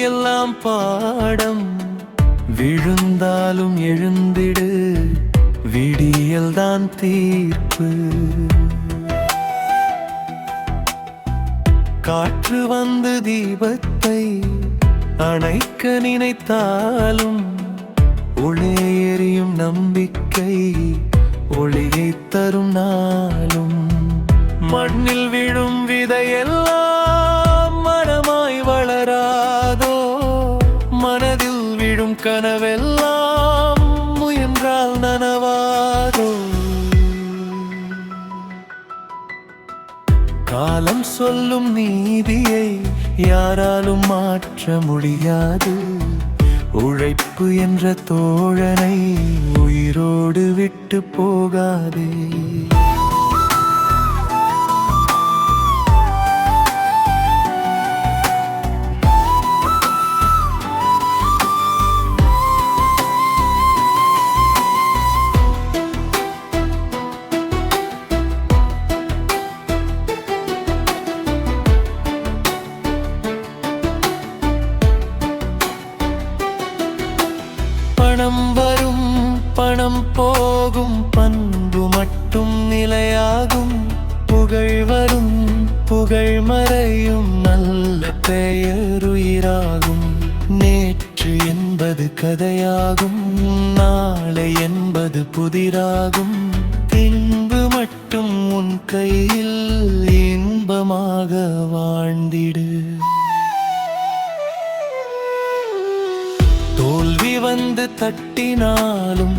எல்லாம் பாடம். விழுந்தாலும் எழுந்திடு, விடியல்தான் தீர்ப்பு. காற்று வந்து தீபத்தை அணைக்க நினைத்தாலும் ஒளி எரியும் நம்பிக்கை ஒளியை தரும் நாளும். மண்ணில் விழும் விதையெல்லாம் மரமாய் வளராதோ, மனதில் விழும் கனவெல்லாம் முயன்றால் நனவாதோ. காலம் சொல்லும் நீதியை யாராலும் மாற்ற முடியாது. உழைப்பு என்ற தோழனை உயிரோடு விட்டு போகாதே. பணம் வரும் பணம் போகும், பண்பு மட்டும் நிலையாகும். புகழ் வரும் புகழ் மறையும், நல்ல பெயர் உயிராகும். நேற்று என்பது கதையாகும், நாளை என்பது புதிராகும். பின்பு மட்டும் உன் கையில் இன்பமாக வாழ்ந்திடு. தோல்வி வந்து தட்டினாலும்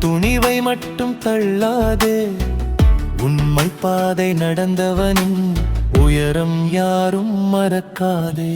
துணிவை மட்டும் தள்ளாதே. உண்மை பாதை நடந்தவனின் உயரம் யாரும் மறக்காதே.